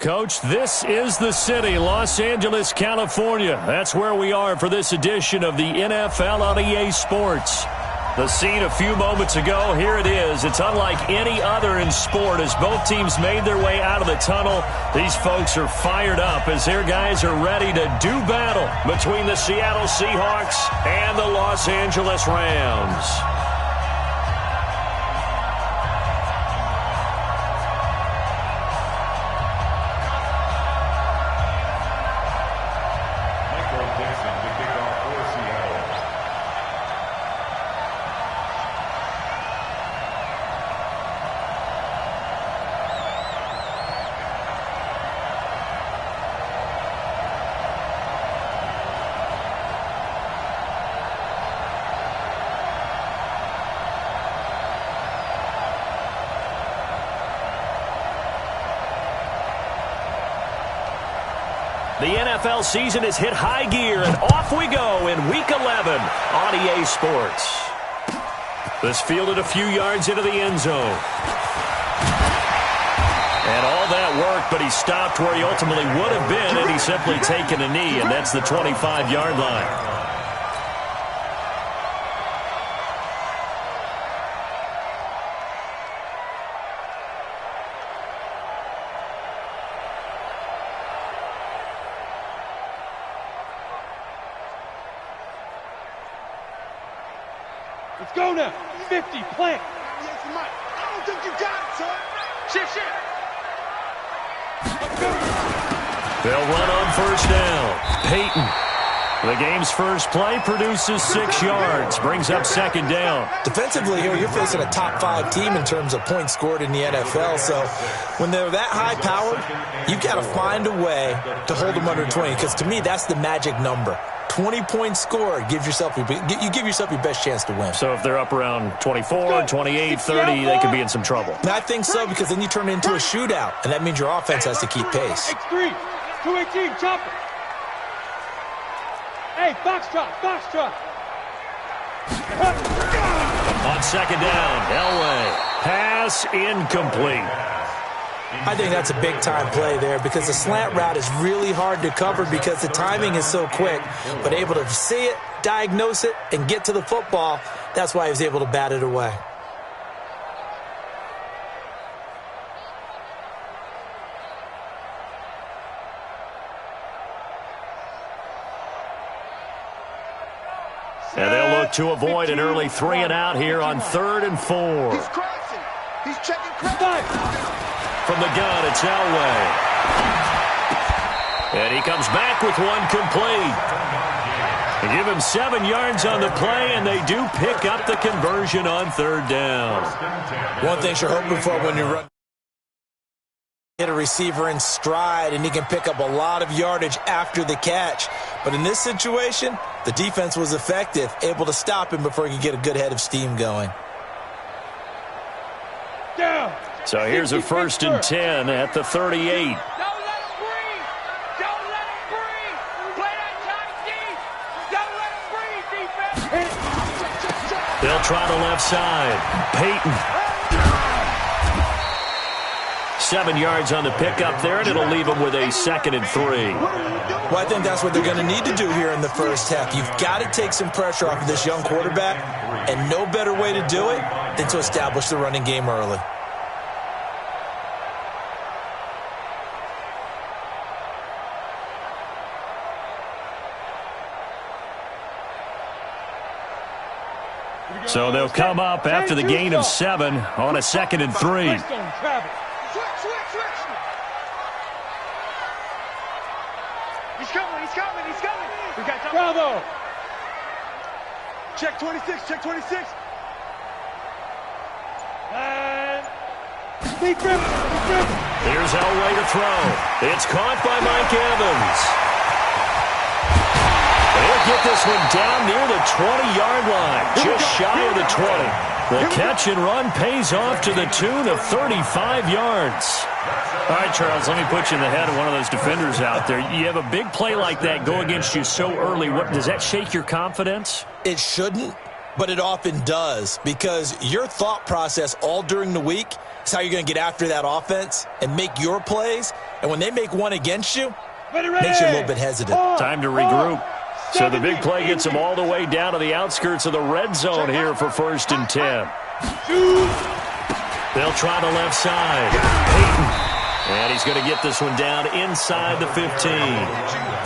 Coach, this is the city, Los Angeles, California. That's where we are for this edition of the NFL on EA Sports. The scene a few moments ago, here it is. It's unlike any other in sport as both teams made their way out of the tunnel. These folks are fired up as their guys are ready to do battle between the Seattle Seahawks and the Los Angeles Rams. The NFL season has hit high gear, and off we go in Week 11 on EA Sports. This fielded a few yards into the end zone. And all that worked, but he stopped where he ultimately would have been had he simply taken a knee, and that's the 25-yard line. Let's go now. 50, plant. Yes, Mike. I don't think you got it, son. Shit. Let's go. They'll run on first down. Peyton. The game's first play produces 6 yards. Brings up second down. Defensively here, you're facing a top 5 team in terms of points scored in the NFL. So when they're that high powered, you've got to find a way to hold them under 20. Because to me, that's the magic number. 20 points scored, you give yourself your best chance to win. So if they're up around 24, 28, 30, they could be in some trouble. And I think so, because then you turn it into a shootout, and that means your offense has to keep pace. X3, 218, chopper. Hey, Foxtrot. On second down, Elway. Pass incomplete. I think that's a big-time play there because the slant route is really hard to cover because the timing is so quick. But able to see it, diagnose it, and get to the football, that's why he was able to bat it away. And they'll look to avoid an early 3-and-out here on 3rd and 4. He's crashing. He's checking crash. From the gun, it's Elway. And he comes back with one complete. They give him 7 yards on the play, and they do pick up the conversion on 3rd down. One thing you're hoping for when you run, hit a receiver in stride, and he can pick up a lot of yardage after the catch. But in this situation, the defense was effective, able to stop him before he could get a good head of steam going. Down. So here's a 1st and 10 at the 38. Don't let him breathe. Play that tight deep. Don't let him breathe, defense. They'll try the left side. Peyton. 7 yards on the pickup there, and it'll leave them with a 2nd and 3. Well, I think that's what they're going to need to do here in the first half. You've got to take some pressure off of this young quarterback, and no better way to do it than to establish the running game early. So they'll come up after the gain of 7 on a 2nd and 3. Switch. He's coming. We got time. Bravo. Check 26. And deep grip. Here's Elway to throw. It's caught by Mike Evans. They'll get this one down near the 20-yard line, just shy of the 20. The catch and run pays off to the tune of 35 yards. All right, Charles, let me put you in the head of one of those defenders out there. You have a big play like that go against you so early. Does that shake your confidence? It shouldn't, but it often does because your thought process all during the week That's how you're going to get after that offense and make your plays. And when they make one against you, it makes you a little bit hesitant. Time to regroup. So the big play gets them all the way down to the outskirts of the red zone here for 1st and 10. They'll try the left side. Peyton. And he's going to get this one down inside the 15.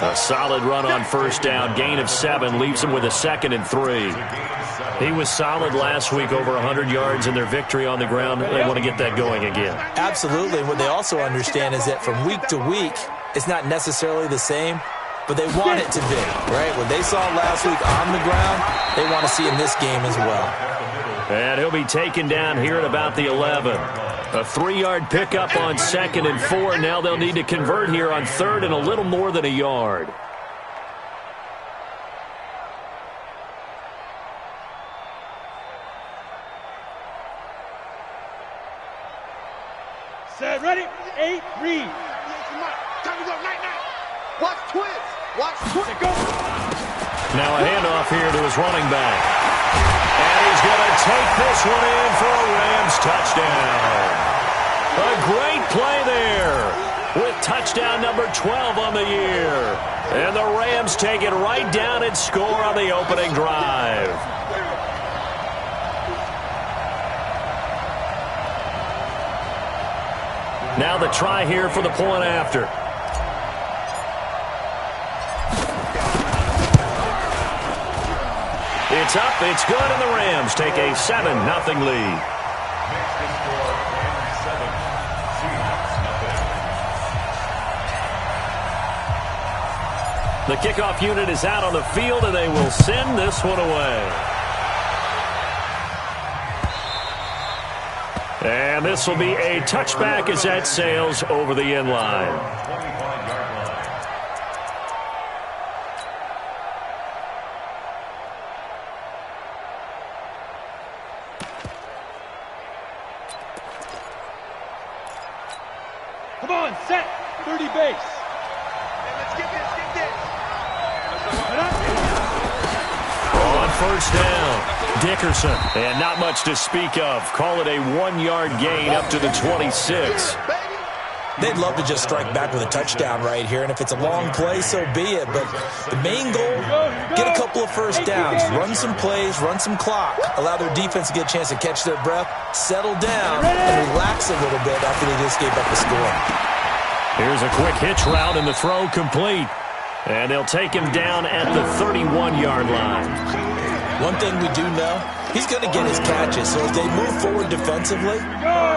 A solid run on 1st down. Gain of 7 leaves him with a 2nd and 3. He was solid last week, over 100 yards in their victory on the ground. They want to get that going again. Absolutely. What they also understand is that from week to week, it's not necessarily the same, but they want it to be, right? What they saw last week on the ground, they want to see in this game as well. And he'll be taken down here at about the 11. A 3-yard pickup on 2nd and 4. Now they'll need to convert here on 3rd and a little more than a yard. Set, ready, 8, read. Time to go, night. Watch twins. Watch twins. Go. Now a handoff here to his running back. And he's going to take this one in for a Rams touchdown. A great play there with touchdown number 12 on the year. And the Rams take it right down and score on the opening drive. Now the try here for the point after. It's up, it's good, and the Rams take a 7-0 lead. The kickoff unit is out on the field, and they will send this one away. And this will be a touchback as that sails over the end line. Come on, set, 30 base. Let's get this. On 1st down, Dickerson. And not much to speak of. Call it a 1-yard gain up to the 26. They'd love to just strike back with a touchdown right here, and if it's a long play, so be it. But the main goal, get a couple of 1st downs, run some plays, run some clock, allow their defense to get a chance to catch their breath, settle down, and relax a little bit after they just gave up the score. Here's a quick hitch route, and the throw complete. And they'll take him down at the 31-yard line. One thing we do know, he's going to get his catches. So as they move forward defensively,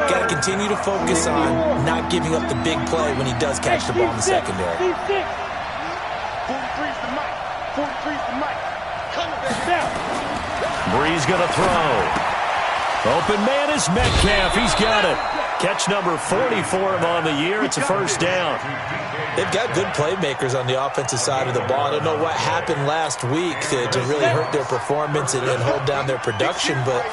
got to continue to focus on not giving up the big play when he does catch the ball in the secondary. 43's the mic. 43's the mic. Coming back down. Breeze going to throw. Open man is Metcalf. He's got it. Catch number 40 for him on the year. It's a 1st down. They've got good playmakers on the offensive side of the ball. I don't know what happened last week to really hurt their performance and hold down their production, but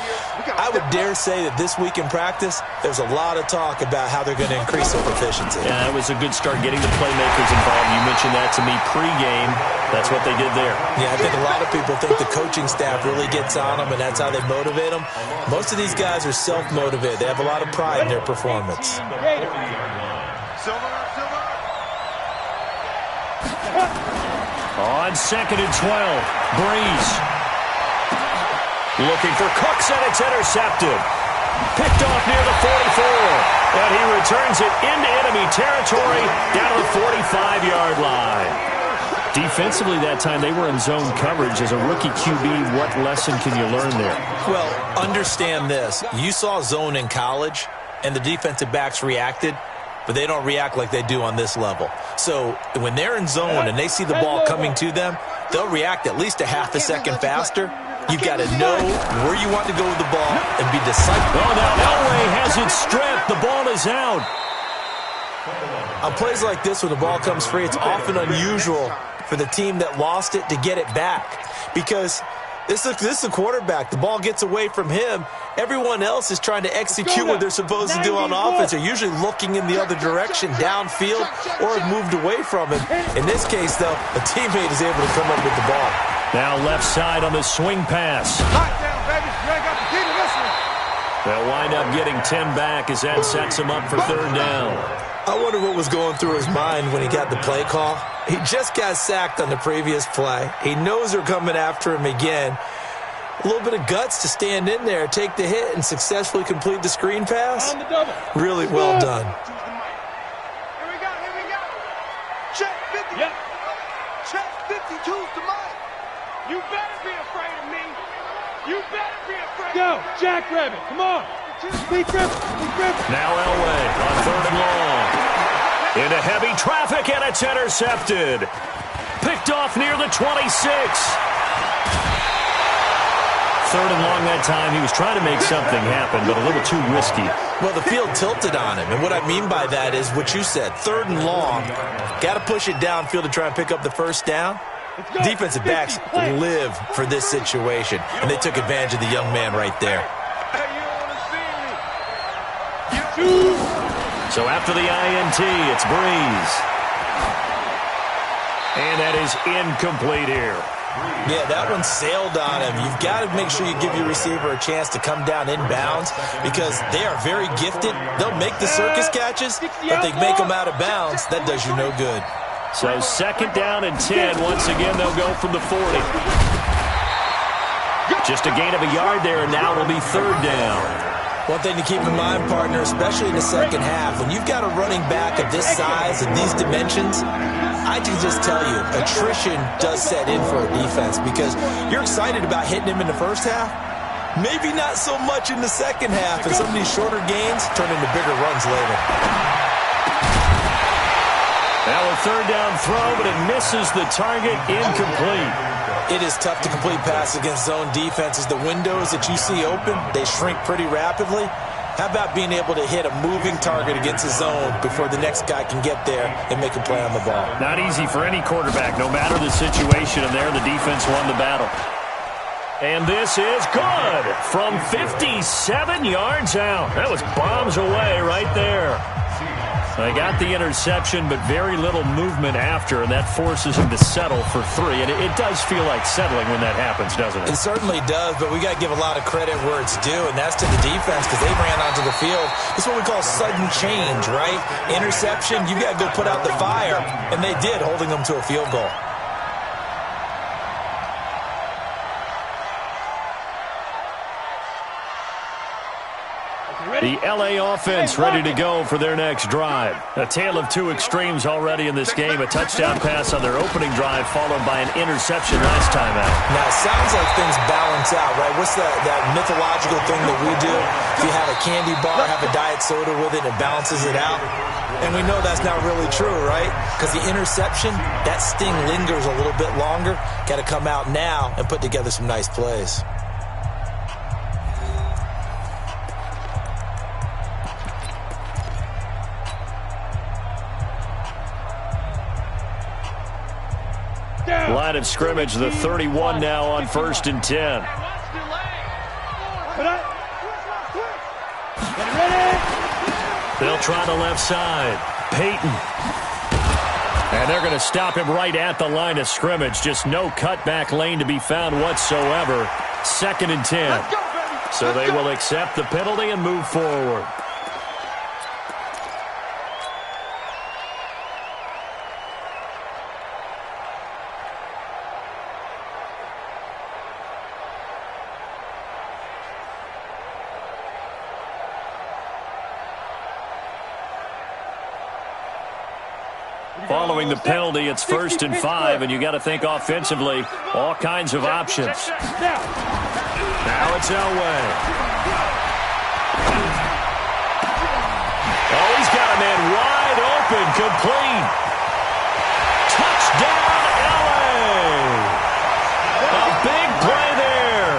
I would dare say that this week in practice, there's a lot of talk about how they're going to increase their proficiency. Yeah, that was a good start getting the playmakers involved. You mentioned that to me pregame. That's what they did there. Yeah, I think a lot of people think the coaching staff really gets on them, and that's how they motivate them. Most of these guys are self-motivated. They have a lot of pride in their performance. On 2nd and 12, Breeze. Looking for Cooks, and it's intercepted. Picked off near the 44. And he returns it into enemy territory down to the 45-yard line. Defensively that time, they were in zone coverage. As a rookie QB, what lesson can you learn there? Well, understand this. You saw zone in college, and the defensive backs reacted, but they don't react like they do on this level. So when they're in zone and they see the ball coming to them, they'll react at least a half a second faster. You've got to know where you want to go with the ball and be decisive. Oh, now Elway has it stripped. The ball is out. On plays like this, when the ball comes free, it's often unusual for the team that lost it to get it back, because this is a quarterback. The ball gets away from him. Everyone else is trying to execute what they're supposed to do on offense. They're usually looking in the other direction, downfield, or have moved away from it. In this case, though, a teammate is able to come up with the ball. Now left side on the swing pass. Lockdown, baby. You ain't got the key to this one. They'll wind up getting 10 back as that sets them up for third down. I wonder what was going through his mind when he got the play call. He just got sacked on the previous play. He knows they're coming after him again. A little bit of guts to stand in there, take the hit, and successfully complete the screen pass. On the double. Really well done. Here we go. Check 50. Yep. Check 52's to Mike. You better be afraid of me. You better be afraid. Go, Jackrabbit. Come on. Complete grip. Now Elway on third and long. Into heavy traffic, and it's intercepted. Picked off near the 26. Third and long that time. He was trying to make something happen, but a little too risky. Well, the field tilted on him, and what I mean by that is what you said. Third and long. Got to push it downfield to try and pick up the first down. Defensive backs live for this situation, and they took advantage of the young man right there. So after the INT, it's Breeze. And that is incomplete here. Yeah, that one sailed on him. You've got to make sure you give your receiver a chance to come down inbounds because they are very gifted. They'll make the circus catches, but they make them out of bounds. That does you no good. So second down and 10. Once again, they'll go from the 40. Just a gain of a yard there, and now it'll be third down. One thing to keep in mind, partner, especially in the second half, when you've got a running back of this size and these dimensions, I can just tell you, attrition does set in for a defense because you're excited about hitting him in the first half. Maybe not so much in the second half, and some of these shorter gains turn into bigger runs later. Now a third down throw, but it misses the target, incomplete. It is tough to complete passes against zone defenses. The windows that you see open, they shrink pretty rapidly. How about being able to hit a moving target against a zone before the next guy can get there and make a play on the ball? Not easy for any quarterback, no matter the situation, and there the defense won the battle. And this is good from 57 yards out. That was bombs away right there. They got the interception, but very little movement after, and that forces him to settle for 3. And it does feel like settling when that happens, doesn't it? It certainly does, but we got to give a lot of credit where it's due, and that's to the defense because they ran onto the field. It's what we call sudden change, right? Interception, you got to go put out the fire, and they did, holding them to a field goal. The L.A. offense ready to go for their next drive. A tale of two extremes already in this game. A touchdown pass on their opening drive followed by an interception last time out. Now, it sounds like things balance out, right? What's that mythological thing that we do? If you have a candy bar, have a diet soda with it, it balances it out. And we know that's not really true, right? Because the interception, that sting lingers a little bit longer. Got to come out now and put together some nice plays. Line of scrimmage, the 31 now on 1st and 10. They'll try the left side. Peyton. And they're going to stop him right at the line of scrimmage. Just no cutback lane to be found whatsoever. 2nd and 10. So they will accept the penalty and move forward. Following the penalty, it's 1st and 5, and you got to think offensively, all kinds of options. Now it's Elway. Oh, he's got a man wide open, complete. Touchdown, Elway. A big play there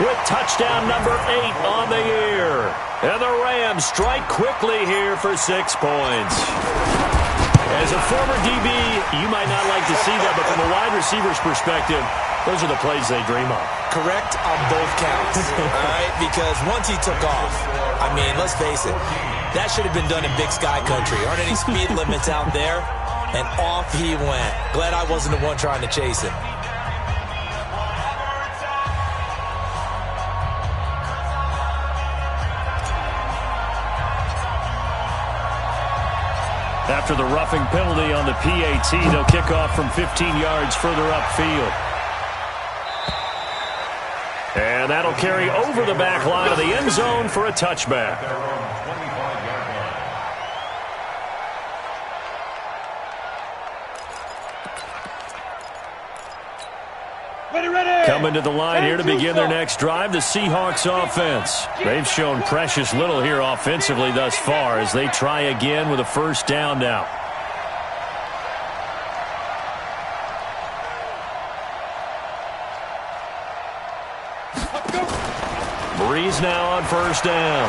with touchdown number 8 on the year. And the Rams strike quickly here for 6 points. As a former DB, you might not like to see that, but from a wide receiver's perspective, those are the plays they dream of. Correct on both counts, all right? Because once he took off, I mean, let's face it, that should have been done in Big Sky Country. Aren't any speed limits out there? And off he went. Glad I wasn't the one trying to chase him. After the roughing penalty on the PAT, they'll kick off from 15 yards further upfield. And that'll carry over the back line of the end zone for a touchback. Coming to the line here to begin their next drive, the Seahawks offense. They've shown precious little here offensively thus far as they try again with a first down now. Breeze now on first down.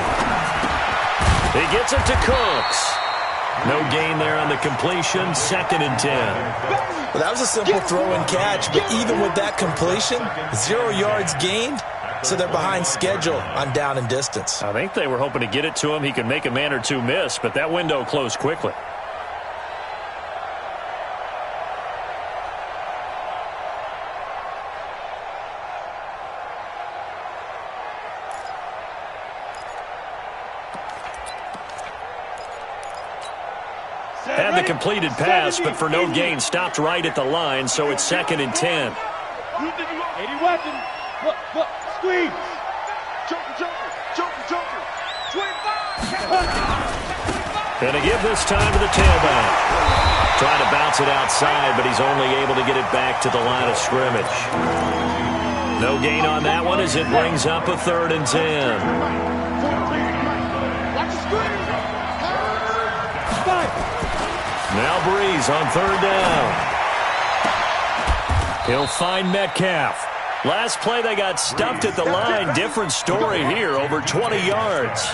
He gets it to Cooks. No gain there on the completion, 2nd and 10. Well, that was a simple throw and catch, but even with that completion, 0 yards gained, so they're behind schedule on down and distance. I think they were hoping to get it to him. He could make a man or two miss, but that window closed quickly. Had the completed pass, but for no gain, stopped right at the line, so it's 2nd and 10. 80 weapon. Look, squeeze. Joker. 25. Going to give this time to the tailback. Trying to bounce it outside, but he's only able to get it back to the line of scrimmage. No gain on that one as it brings up a 3rd and 10. Watch the screen. Now Breeze on 3rd down. He'll find Metcalf. Last play they got stuffed at the line. Different story here, over 20 yards.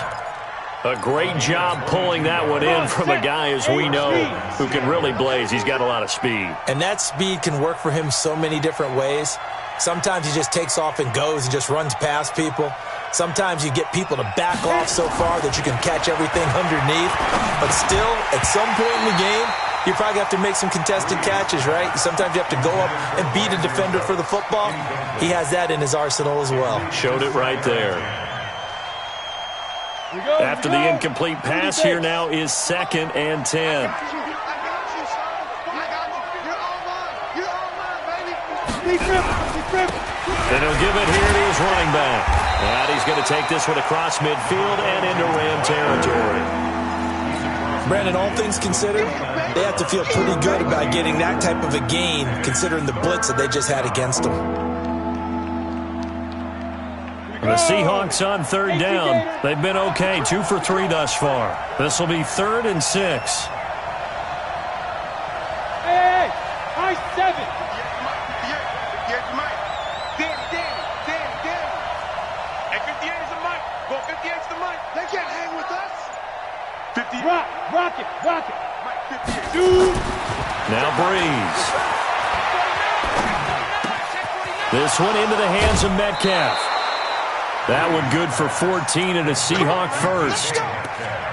A great job pulling that one in from a guy, as we know, who can really blaze. He's got a lot of speed. And that speed can work for him so many different ways. Sometimes he just takes off and goes and just runs past people. Sometimes you get people to back off so far that you can catch everything underneath. But still, at some point in the game, you probably have to make some contested catches, right? Sometimes you have to go up and beat a defender for the football. He has that in his arsenal as well. Showed it right there. After the incomplete pass, here now is 2nd and 10. And he'll give it here to his running back. And he's going to take this one across midfield and into Ram territory. Brandon, all things considered, they have to feel pretty good about getting that type of a gain, considering the blitz that they just had against them. The Seahawks on 3rd down. They've been okay, 2 for 3 thus far. This will be 3rd and 6. Hey, high 7. Hey, 58 is the mic. Go 58 is the mic. They can't hang with us. 50. Rock it. Mike, 58. Dude. Now Breeze. This one into the hands of Metcalf. That one good for 14 and a Seahawk first.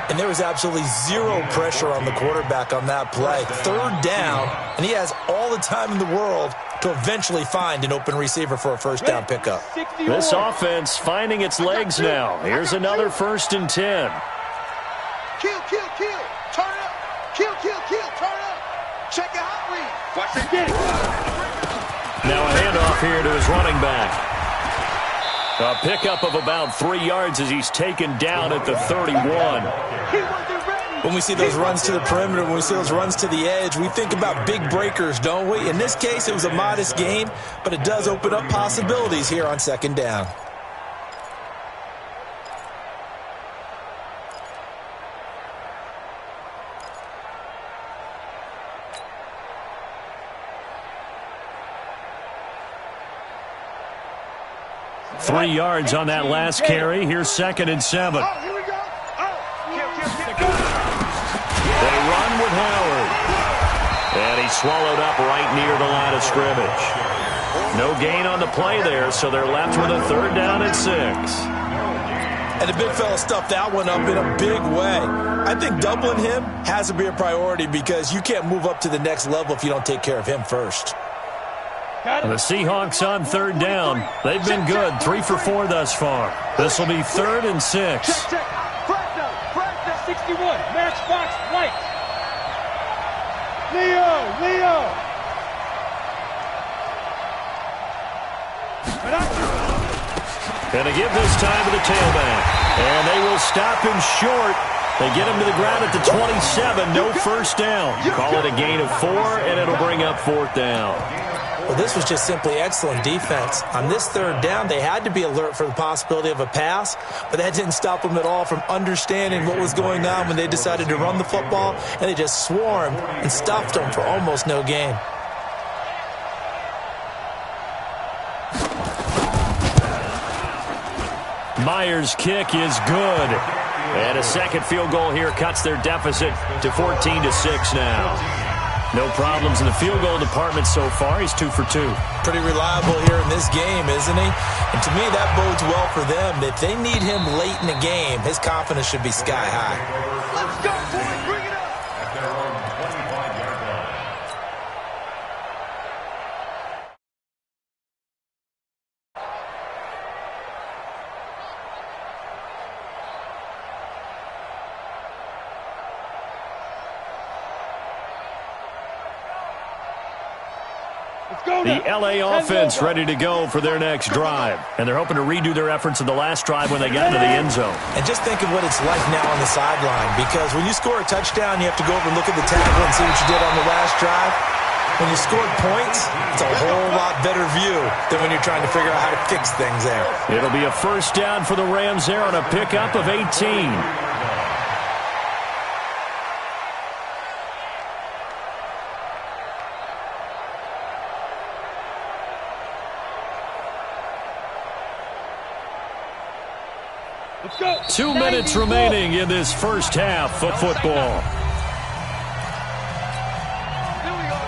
And there was absolutely zero pressure on the quarterback on that play. 3rd down, and he has all the time in the world to eventually find an open receiver for a first down pickup. This offense finding its legs now. Here's another 1st and 10. Kill. Turn up. Kill. Turn up. Check your hot read. Watch it. Now a handoff here to his running back. A pickup of about 3 yards as he's taken down at the 31. When we see those runs to the perimeter, when we see those runs to the edge, we think about big breakers, don't we? In this case, it was a modest gain, but it does open up possibilities here on 2nd down. Three yards on that last carry. Here's 2nd and 7. Oh, here we go. They run with Howard. And he's swallowed up right near the line of scrimmage. No gain on the play there, so they're left with a 3rd down and 6. And the big fella stuffed that one up in a big way. I think doubling him has to be a priority because you can't move up to the next level if you don't take care of him first. The Seahawks on 3rd down. They've been good, 3 for 4 thus far. This will be 3rd and 6. Check. Flag down. 61. Matchbox white. Leo! And they give this time to the tailback. And they will stop him short. They get him to the ground at the 27. No first down. Call it a gain of 4, and it'll bring up 4th down. Well, this was just simply excellent defense. On this 3rd down, they had to be alert for the possibility of a pass, but that didn't stop them at all from understanding what was going on when they decided to run the football, and they just swarmed and stuffed them for almost no gain. Myers' kick is good. And a second field goal here cuts their deficit to 14-6 now. No problems in the field goal department so far. He's 2 for 2. Pretty reliable here in this game, isn't he? And to me, that bodes well for them. If they need him late in the game, his confidence should be sky high. Let's go, boys. Bring it up. The LA offense ready to go for their next drive. And they're hoping to redo their efforts in the last drive when they got into the end zone. And just think of what it's like now on the sideline, because when you score a touchdown, you have to go over and look at the tackle and see what you did on the last drive. When you scored points, it's a whole lot better view than when you're trying to figure out how to fix things there. It'll be a first down for the Rams there on a pickup of 18. Let's go. 2 minutes remaining in this first half of football. Here we go.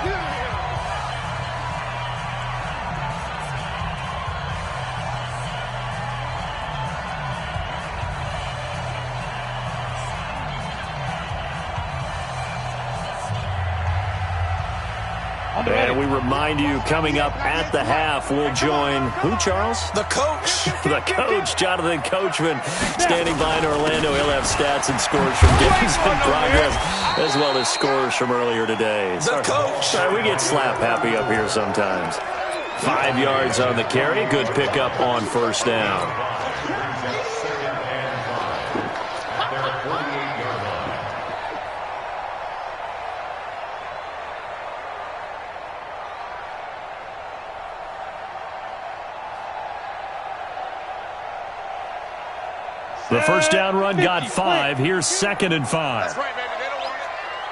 And we remind you, coming up at the half, we'll join who, Charles? The coach. The coach, Jonathan Coachman, standing by in Orlando. He'll have stats and scores from games in progress, as well as scores from earlier today. The coach. Sorry, we get slap happy up here sometimes. 5 yards on the carry. Good pickup on first down. The first down run got 5. Here's 2nd and 5. That's right, baby. They don't want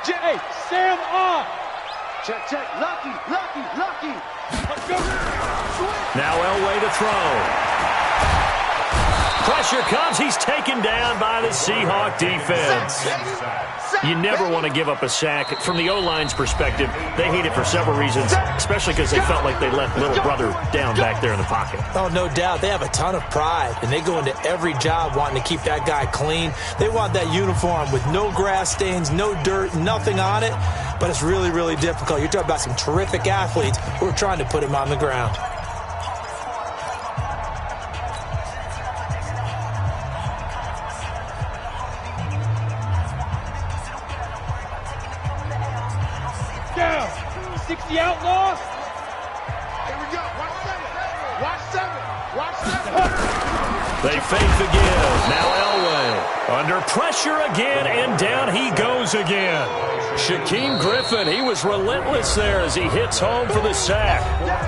it. Hey, Sam on. Check. Lucky. Let's go. Now Elway to throw. Pressure comes. He's taken down by the Seahawk defense. You never want to give up a sack. From the O-line's perspective, they hate it for several reasons, especially because they felt like they let little brother down back there in the pocket. Oh, no doubt. They have a ton of pride, and they go into every job wanting to keep that guy clean. They want that uniform with no grass stains, no dirt, nothing on it, but it's really, really difficult. You're talking about some terrific athletes who are trying to put him on the ground. Down. 60 outlaws. Here we go. Watch 7. They fake the give. Now Elway under pressure again, and down he goes again. Shaquem Griffin, he was relentless there as he hits home for the sack.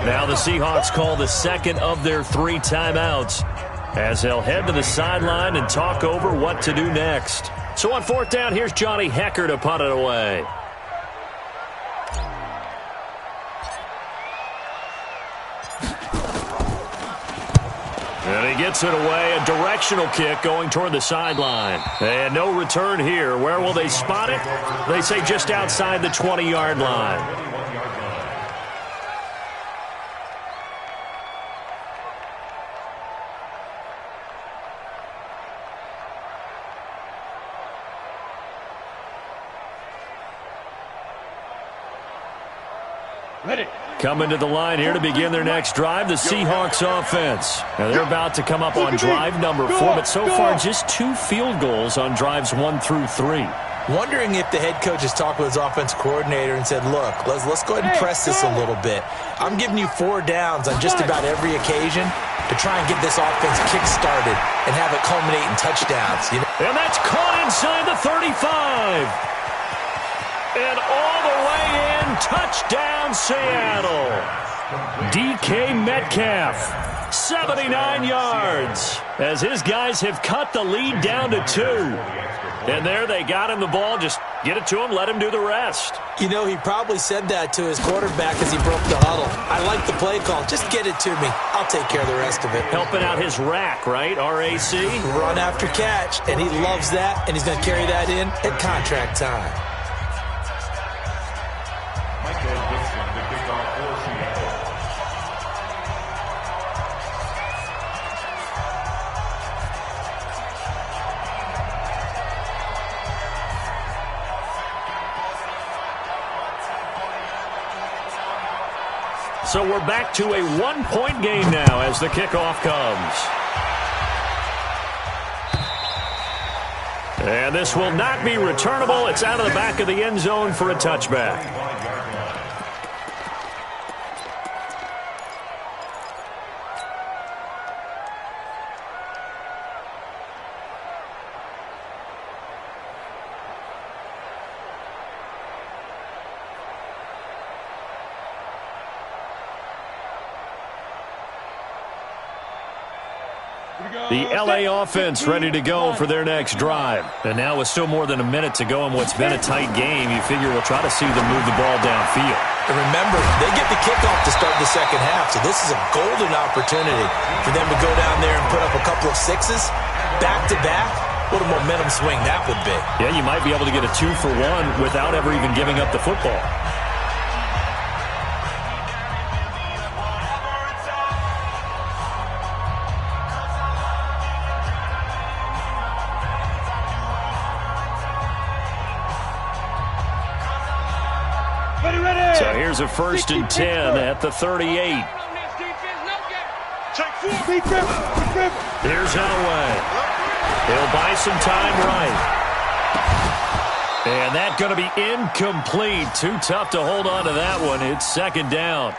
Now the Seahawks call the second of their 3 timeouts as they'll head to the sideline and talk over what to do next. So on 4th down, here's Johnny Hecker to punt it away. And he gets it away, a directional kick going toward the sideline. And no return here. Where will they spot it? They say just outside the 20-yard line. Ready. Coming to the line here to begin their next drive, the Seahawks offense. Now they're about to come up on drive number 4, but so far just 2 field goals on drives 1 through 3. Wondering if the head coach has talked with his offensive coordinator and said, look, let's go ahead and press this a little bit. I'm giving you 4 downs on just about every occasion to try and get this offense kick-started and have it culminate in touchdowns. You know? And that's caught inside the 35. And all the way in, touchdown Seattle. DK Metcalf, 79 yards, as his guys have cut the lead down to 2. And there they got him the ball. Just get it to him, let him do the rest. You know, he probably said that to his quarterback as he broke the huddle. I like the play call. Just get it to me. I'll take care of the rest of it. Helping out his rack, right? RAC? Run after catch, and he loves that, and he's going to carry that in at contract time. So we're back to a 1-point game now as the kickoff comes. And this will not be returnable. It's out of the back of the end zone for a touchback. The LA offense ready to go for their next drive. And now with still more than a minute to go in what's been a tight game, you figure we'll try to see them move the ball downfield. And remember, they get the kickoff to start the second half, so this is a golden opportunity for them to go down there and put up a couple of 6s back-to-back. What a momentum swing that would be. Yeah, you might be able to get a 2-for-1 without ever even giving up the football. So here's a 1st and 10 at the 38. Here's Elway. He'll buy some time right. And that's going to be incomplete. Too tough to hold on to that one. It's 2nd down.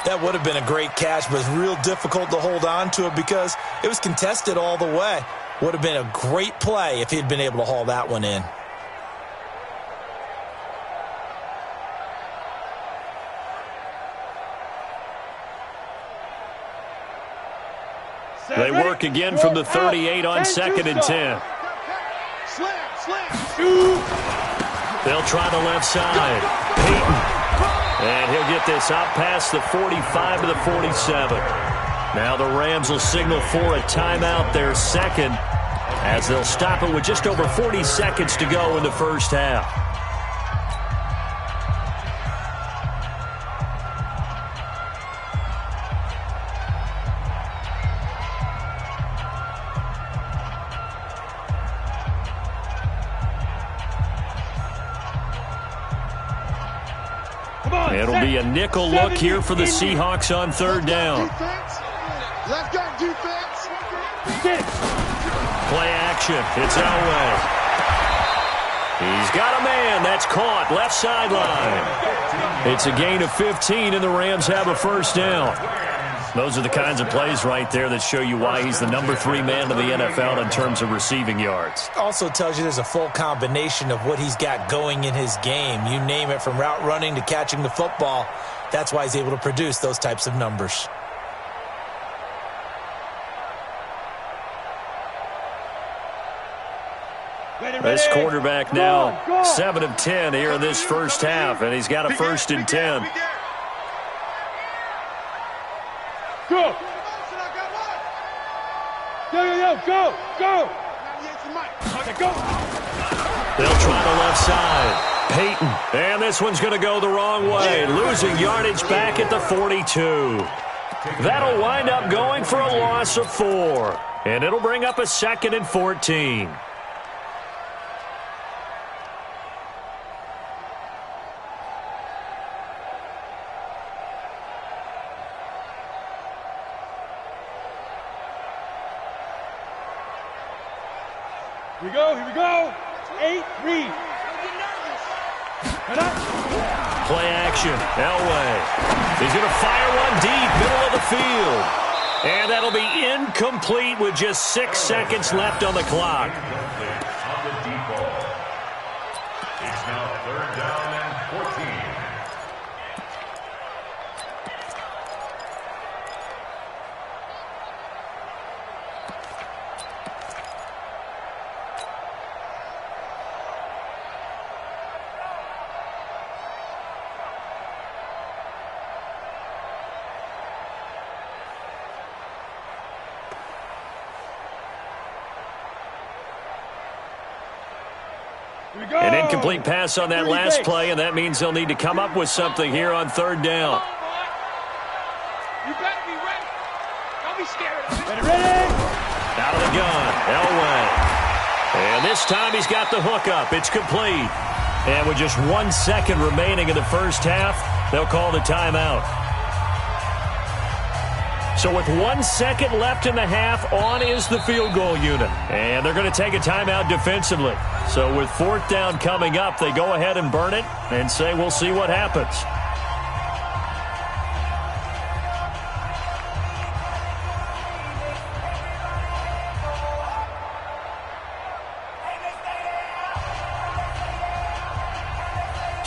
That would have been a great catch, but it's real difficult to hold on to it because it was contested all the way. Would have been a great play if he'd been able to haul that one in. They work again from the 38 on 2nd and 10. They'll try the left side. Peyton. And he'll get this out past the 45 to the 47. Now the Rams will signal for a timeout, their 2nd, as they'll stop it with just over 40 seconds to go in the first half. It'll be a nickel look here for the Seahawks on 3rd down. Left guard defense. Play action. It's Elway. He's got a man. That's caught. Left sideline. It's a gain of 15, and the Rams have a 1st down. Those are the kinds of plays right there that show you why he's the number 3 man in the NFL in terms of receiving yards. Also tells you there's a full combination of what he's got going in his game. You name it, from route running to catching the football. That's why he's able to produce those types of numbers. This quarterback now 7 of 10 here in this first half, and he's got a 1st and 10. Go! Go! Okay, go! They'll try the left side. Peyton. And this one's going to go the wrong way. Losing yardage back at the 42. That'll wind up going for a loss of 4. And it'll bring up a 2nd and 14. Here we go, here we go. 8, read. Play action. Elway. He's going to fire one deep, middle of the field. And that'll be incomplete with just 6 seconds left on the clock. It's now 3rd down and 14. An incomplete pass on that last play, and that means they'll need to come up with something here on 3rd down. You better be ready. Don't be scared of it. Ready? Out of the gun, Elway. And this time he's got the hook up. It's complete. And with just 1 second remaining in the first half, they'll call the timeout. So with 1 second left in the half, on is the field goal unit. And they're going to take a timeout defensively. So with 4th down coming up, they go ahead and burn it and say we'll see what happens.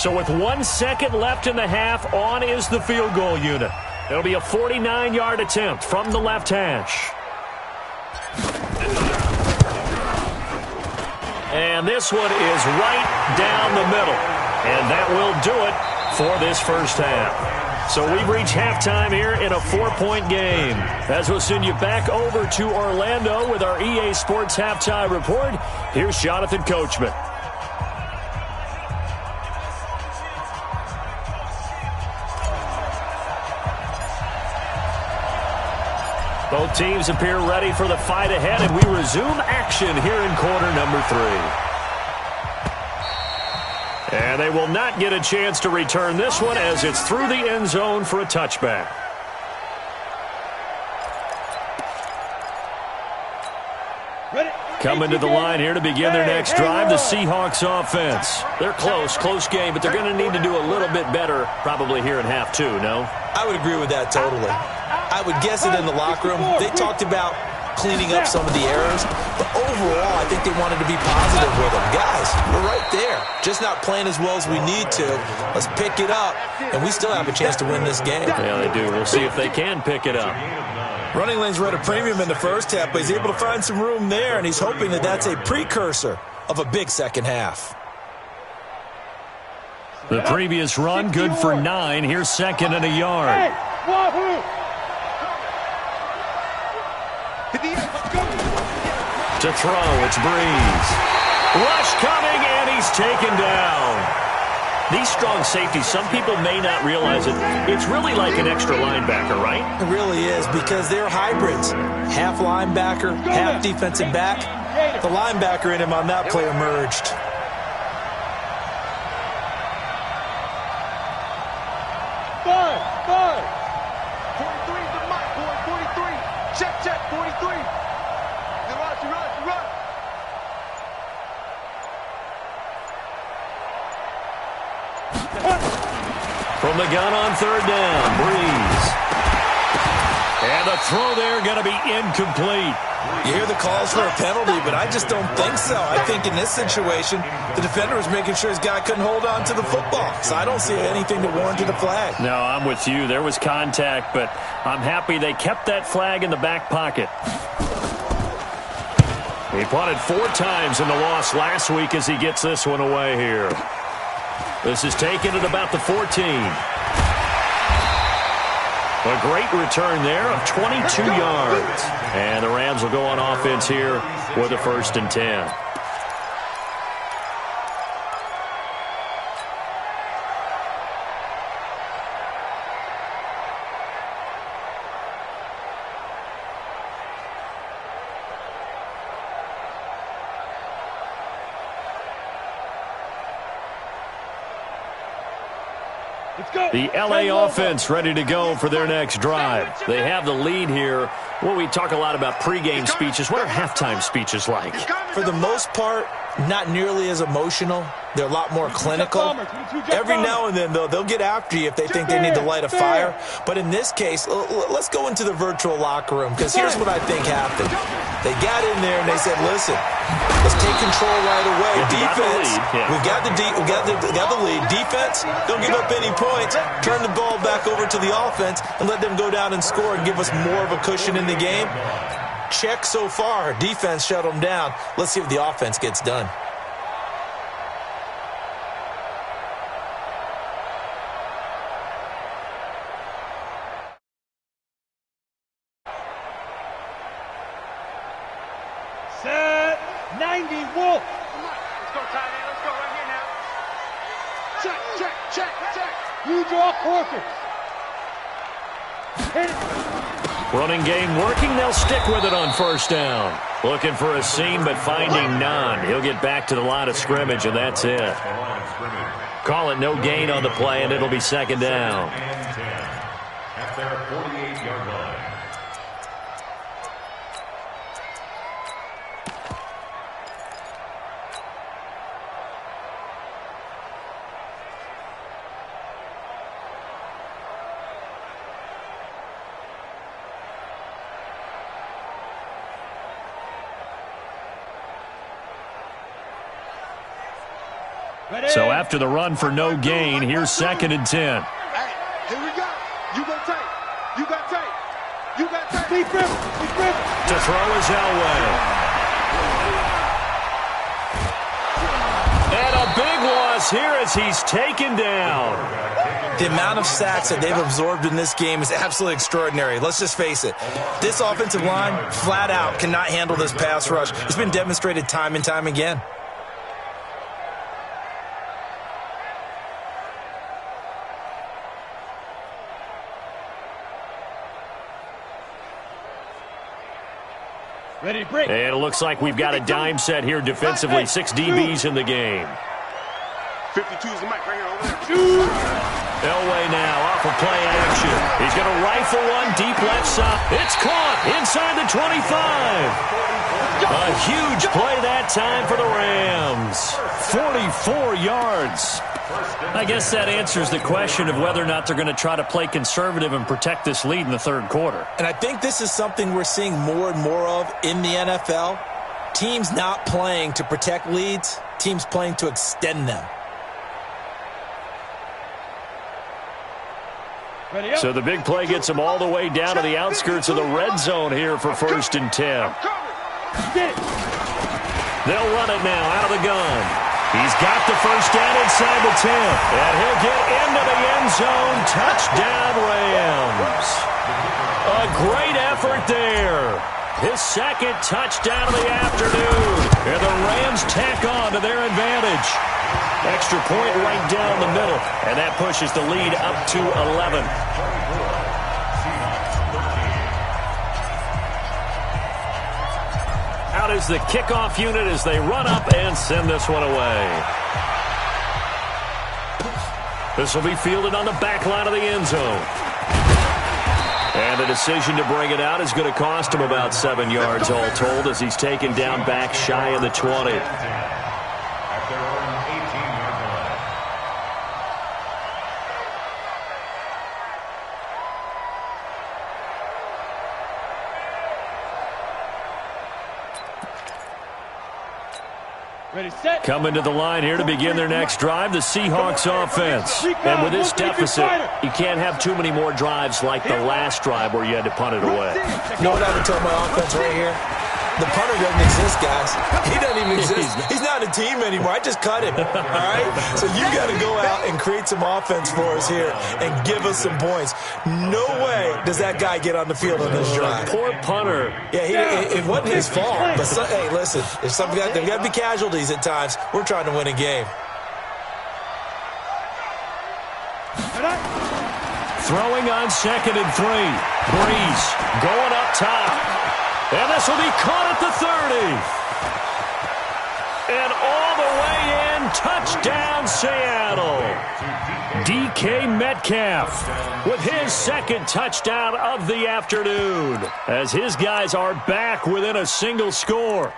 So with 1 second left in the half, on is the field goal unit. It'll be a 49-yard attempt from the left hash. And this one is right down the middle. And that will do it for this first half. So we've reached halftime here in a 4-point game. As we'll send you back over to Orlando with our EA Sports Halftime Report, here's Jonathan Coachman. Both teams appear ready for the fight ahead, and we resume action here in quarter number 3. And they will not get a chance to return this one as it's through the end zone for a touchback. Coming to the line here to begin their next drive, the Seahawks offense. They're close game, but they're going to need to do a little bit better probably here in half 2, no? I would agree with that totally. I would guess it in the locker room. They talked about cleaning up some of the errors, but overall, I think they wanted to be positive with them. Guys, we're right there. Just not playing as well as we need to. Let's pick it up, and we still have a chance to win this game. Yeah, they do. We'll see if they can pick it up. Running lanes were at a premium in the first half, but he's able to find some room there, and he's hoping that that's a precursor of a big second half. The previous run, good for 9. Here's 2nd and a yard. To throw, it's Breeze. Rush coming, and he's taken down. These strong safeties, some people may not realize it. It's really like an extra linebacker, right? It really is, because they're hybrids. Half linebacker, half defensive back. The linebacker in him on that play emerged. Five. 43 is the mark, boy. 43. Check. 43. The run. From the gun on 3rd down, Breeze. And the throw there going to be incomplete. You hear the calls for a penalty, but I just don't think so. I think in this situation, the defender was making sure his guy couldn't hold on to the football. So I don't see anything to warrant a flag. No, I'm with you. There was contact, but I'm happy they kept that flag in the back pocket. He punted 4 times in the loss last week as he gets this one away here. This is taken at about the 14. A great return there of 22 yards. And the Rams will go on offense here with a 1st and 10. The LA offense ready to go for their next drive. They have the lead here. Well, we talk a lot about pregame speeches. What are halftime speeches like? For the most part, not nearly as emotional. They're a lot more clinical. Every now and then, though, they'll get after you if they think they need to light a fire. But in this case, let's go into the virtual locker room, because here's what I think happened. They got in there and they said, listen, let's take control right away. Defense, we got the lead. Defense, don't give up any points. Turn the ball back over to the offense and let them go down and score and give us more of a cushion in the game. Check so far. Defense shut them down. Let's see if the offense gets done. Set 90 Wolf. Come on. Let's go, tight end. Let's go right here now. Check, check, check, check. You draw Corker. Hit it. Running game working. They'll stick with it on first down. Looking for a seam, but finding none. He'll get back to the line of scrimmage, and that's it. Call it no gain on the play, and it'll be second down. At their 48-yard line. So after the run for no gain, here's 2nd and 10. Hey, here we go. You go take. You got take. You got take. Deep rip. Deep rip. To throw is Elway. And a big loss here as he's taken down. The amount of sacks that they've absorbed in this game is absolutely extraordinary. Let's just face it. This offensive line, flat out, cannot handle this pass rush. It's been demonstrated time and time again. Ready to break. And it looks like we've got a dime set here defensively. 6 DBs in the game. 52 is the mic right here over there. Elway now off of play action. He's going to rifle one deep left side. It's caught inside the 25. A huge play that time for the Rams. 44 yards. I guess that answers the question of whether or not they're going to try to play conservative and protect this lead in the third quarter. And I think this is something we're seeing more and more of in the NFL. Teams not playing to protect leads, teams playing to extend them. Ready up. So the big play gets them all the way down to the outskirts of the red zone here for 1st and 10. Get it. They'll run it now out of the gun. He's got the first down inside the 10. And he'll get into the end zone. Touchdown, Rams. A great effort there. His 2nd touchdown of the afternoon. And the Rams tack on to their advantage. Extra point right down the middle. And that pushes the lead up to 11. Out is the kickoff unit as they run up and send this one away. This will be fielded on the back line of the end zone. And the decision to bring it out is going to cost him about 7 yards all told as he's taken down back shy of the 20. At their own 18-yard line. Ready, set. Coming to the line here to begin their next drive, the Seahawks offense. And with this deficit, you can't have too many more drives like the last drive where you had to punt it away. You know what I would tell my offense right here? The punter doesn't exist, guys. He doesn't even exist. He's not a team anymore. I just cut him, all right? So you got to go out and create some offense for us here and give us some points. No way does that guy get on the field on this drive. Poor punter. Yeah, it wasn't his fault. But, hey, listen, there's got to be casualties at times. We're trying to win a game. Throwing on 2nd and 3. Breeze going up top. And this will be caught at the 30. And all the way in, touchdown Seattle. DK Metcalf with his 2nd touchdown of the afternoon as his guys are back within a single score.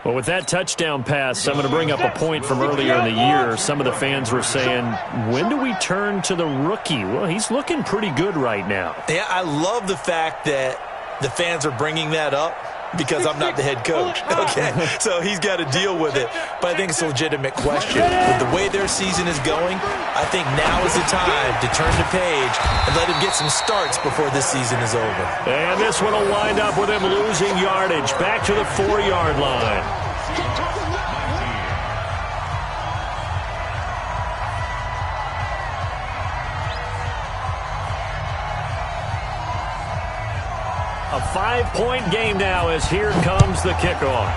Well, with that touchdown pass, I'm going to bring up a point from earlier in the year. Some of the fans were saying, when do we turn to the rookie? Well, he's looking pretty good right now. Yeah, I love the fact that the fans are bringing that up because I'm not the head coach. Okay, so he's got to deal with it. But I think it's a legitimate question. With the way their season is going, I think now is the time to turn the page and let him get some starts before this season is over. And this one will wind up with him losing yardage back to the 4-yard line. A 5-point game now as here comes the kickoff.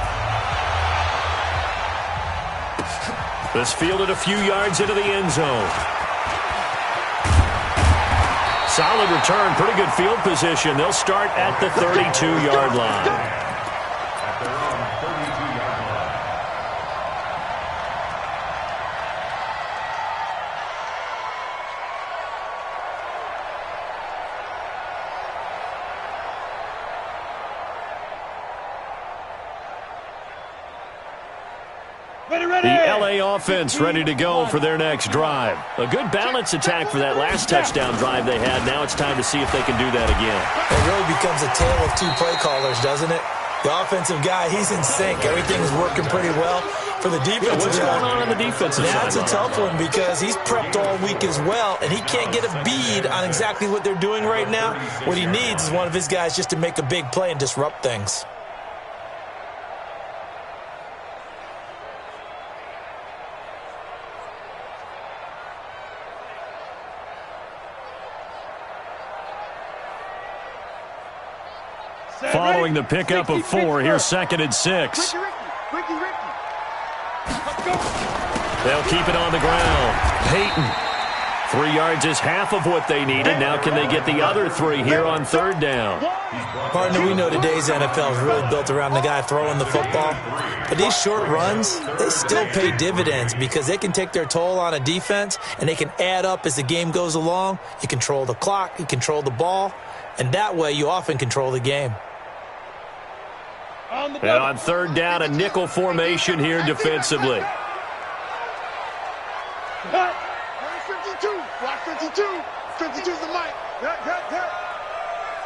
This fielded a few yards into the end zone. Solid return, pretty good field position. They'll start at the 32-yard line. The LA offense ready to go for their next drive. A good balance attack for that last touchdown drive they had. Now it's time to see if they can do that again. It really becomes a tale of two play callers, doesn't it? The offensive guy, he's in sync. Everything's working pretty well. For the defensive what's going on the defensive side? That's a tough one because he's prepped all week as well, and he can't get a bead on exactly what they're doing right now. What he needs is one of his guys just to make a big play and disrupt things. Following the pickup of 4, here's 2nd and 6. They'll keep it on the ground. Peyton. 3 yards is half of what they needed. Now can they get the other 3 here on 3rd down? Partner, we know today's NFL is really built around the guy throwing the football. But these short runs, they still pay dividends because they can take their toll on a defense, and they can add up as the game goes along. You control the clock, you control the ball, and that way you often control the game. And on 3rd down, a nickel formation here defensively. Cut. 52. Watch 52. 52 is the mic. Cut.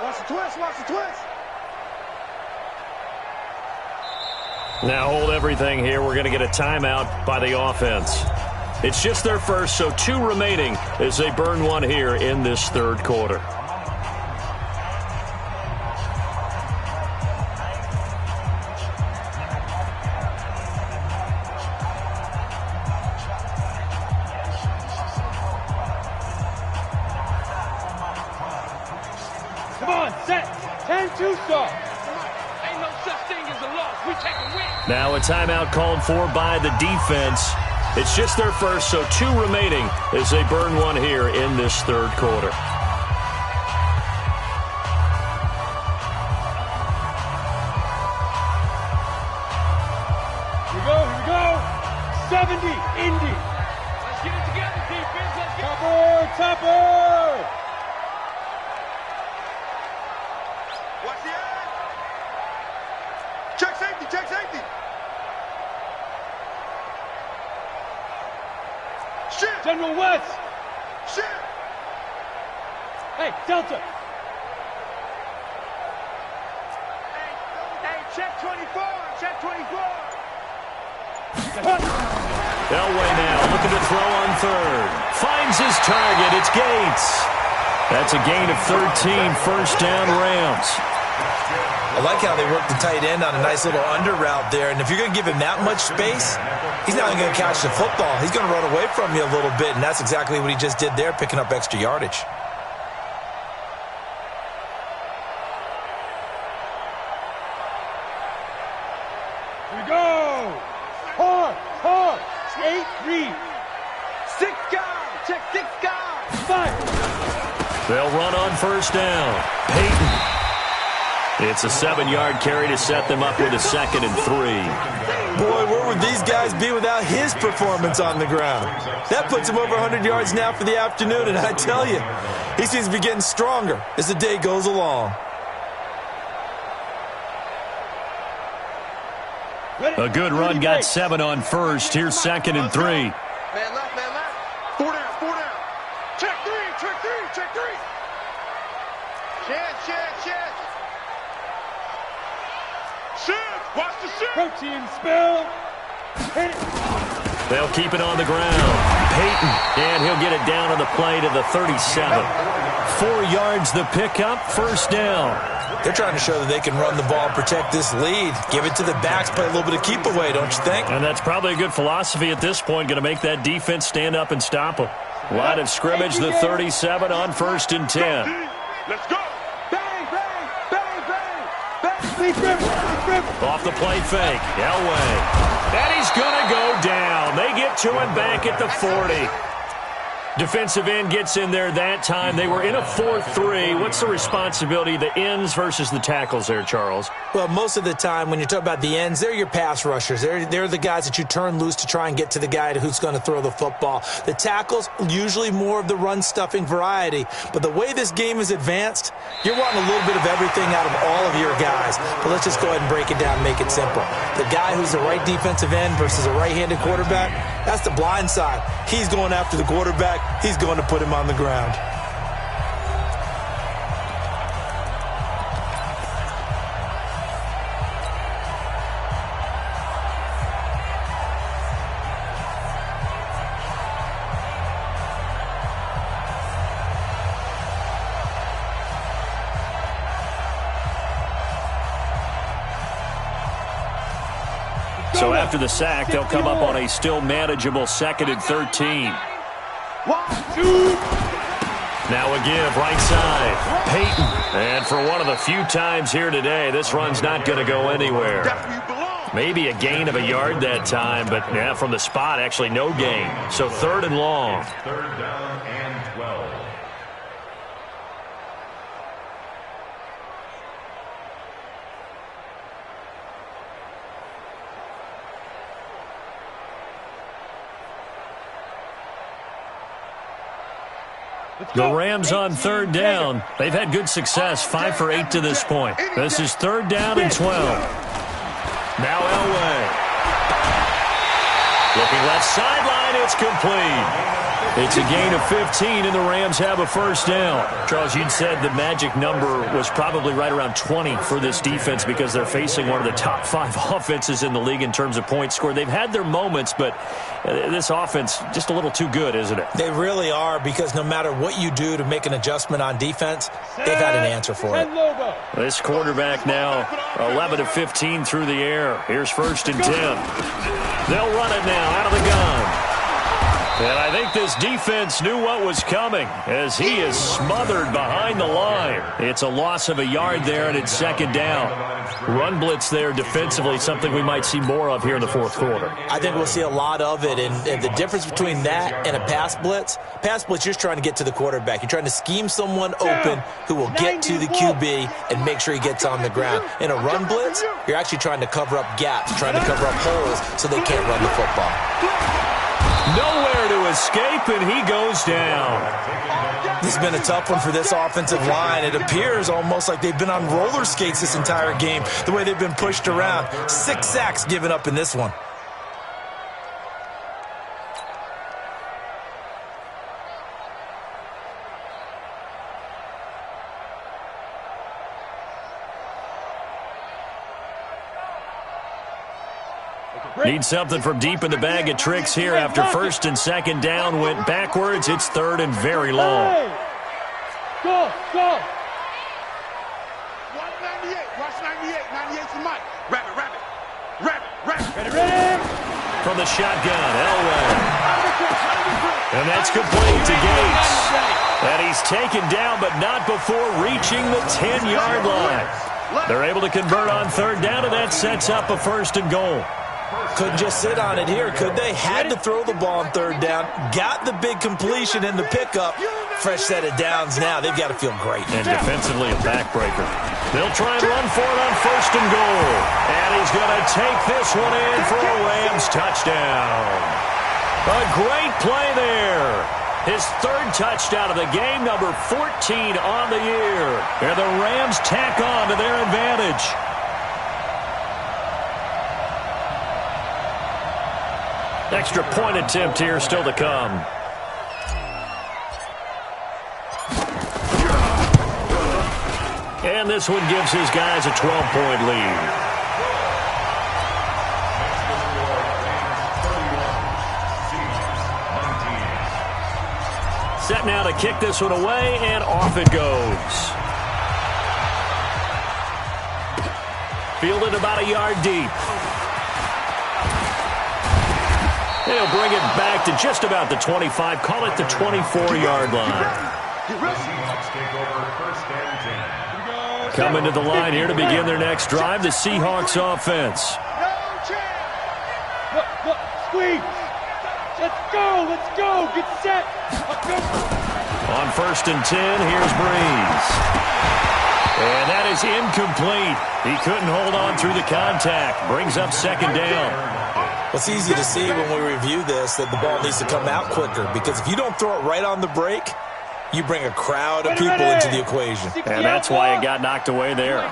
Watch the twist. Watch the twist. Now hold everything here. We're going to get a timeout by the offense. It's just their first, so 2 remaining as they burn one here in this 3rd quarter. Now a timeout called for by the defense. It's just their first, so 2 remaining as they burn one here in this 3rd quarter. Here we go. 70, Indy. Let's get it together, defense. Let's get it. Topper. Watch the end. Check safety. Shit. General West. Shit. Hey, Delta. Hey, check 24. Check 24. Elway now looking to throw on 3rd. Finds his target. It's Gates. That's a gain of 13. First down, Rams. I like how they work the tight end on a nice little under route there. And if you're going to give him that much space, he's not even going to catch the football. He's going to run away from you a little bit, and that's exactly what he just did there, picking up extra yardage. Here we go. Hard. 8-3. 6 guys. Check 6 guys. 5. They'll run on 1st down. Peyton. It's a 7-yard carry to set them up with a 2nd and 3. Boy, where would these guys be without his performance on the ground? That puts him over 100 yards now for the afternoon, and I tell you, he seems to be getting stronger as the day goes along. A good run got 7 on first. Here's 2nd and 3. Man left, man left. 4 down, 4 down. Check 3, check 3, check 3. Chance. Shift, watch the shift. Protein spill. Hit it. They'll keep it on the ground. Peyton, and he'll get it down on the play to the 37. 4 yards the pickup, first down. They're trying to show that they can run the ball and protect this lead. Give it to the backs, play a little bit of keep away, don't you think? And that's probably a good philosophy at this point, going to make that defense stand up and stop them. Line of scrimmage, the 37 on 1st and 10. Let's go. Bang, bang, bang, bang. Bang, lead grip. Off the play fake, Elway. And he's going to go down. They get to him back at the 40. Defensive end gets in there that time. They were in a 4-3. What's the responsibility of the ends versus the tackles there, Charles? Well, most of the time when you talk about the ends, they're your pass rushers. They're the guys that you turn loose to try and get to the guy who's going to throw the football. The tackles, usually more of the run-stuffing variety. But the way this game is advanced, you're wanting a little bit of everything out of all of your guys. But let's just go ahead and break it down and make it simple. The guy who's the right defensive end versus a right-handed quarterback, that's the blind side. He's going after the quarterback. He's going to put him on the ground. So after the sack, they'll come up on a still manageable 2nd and 13. 1, 2. Now a give, right side. Peyton. And for one of the few times here today, this run's not going to go anywhere. Maybe a gain of a yard that time, but yeah, from the spot, actually no gain. So 3rd and long. 3rd down and 12. The Rams on 3rd down. They've had good success, 5 for 8 to this point. This is 3rd down and 12. Now Elway. Looking left sideline, it's complete. It's a gain of 15, and the Rams have a first down. Charles, you'd said the magic number was probably right around 20 for this defense because they're facing one of the top 5 offenses in the league in terms of points scored. They've had their moments, but this offense just a little too good, isn't it? They really are, because no matter what you do to make an adjustment on defense, they've had an answer for it. This quarterback now 11 of 15 through the air. Here's 1st and 10. They'll run it now out of the gun. And I think this defense knew what was coming as he is smothered behind the line. It's a loss of a yard there, and it's 2nd down. Run blitz there defensively, something we might see more of here in the 4th quarter. I think we'll see a lot of it, and the difference between that and a pass blitz, you're just trying to get to the quarterback. You're trying to scheme someone open who will get to the QB and make sure he gets on the ground. In a run blitz, you're actually trying to cover up gaps, trying to cover up holes so they can't run the football. Nowhere to escape, and he goes down. This has been a tough one for this offensive line. It appears almost like they've been on roller skates this entire game, the way they've been pushed around. 6 sacks given up in this one. Need something from deep in the bag of tricks here after 1st and 2nd down went backwards. It's 3rd and very long. Go. 198. Watch 98. 98's the mic. Rabbit. Ready. From the shotgun, Elway. And that's complete to Gates. And he's taken down, but not before reaching the 10-yard line. They're able to convert on 3rd down, and that sets up a 1st and goal. Couldn't just sit on it here, could they? Had to throw the ball on 3rd down. Got the big completion in the pickup. Fresh set of downs now. They've got to feel great. And defensively a backbreaker. They'll try and run for it on 1st and goal. And he's going to take this one in for a Rams touchdown. A great play there. His 3rd touchdown of the game, number 14 on the year. And the Rams tack on to their advantage. Extra point attempt here still to come. And this one gives his guys a 12-point lead. Set now to kick this one away, and off it goes. Fielded about a yard deep. They'll bring it back to just about the 25. Call it the 24-yard line. Coming to the line here to begin their next drive, the Seahawks offense. Look, squeeze. Let's go, get set. On 1st and 10, here's Breeze. And that is incomplete. He couldn't hold on through the contact. Brings up 2nd down. Well, it's easy to see when we review this that the ball needs to come out quicker, because if you don't throw it right on the break, you bring a crowd of people into the equation. And that's why it got knocked away there.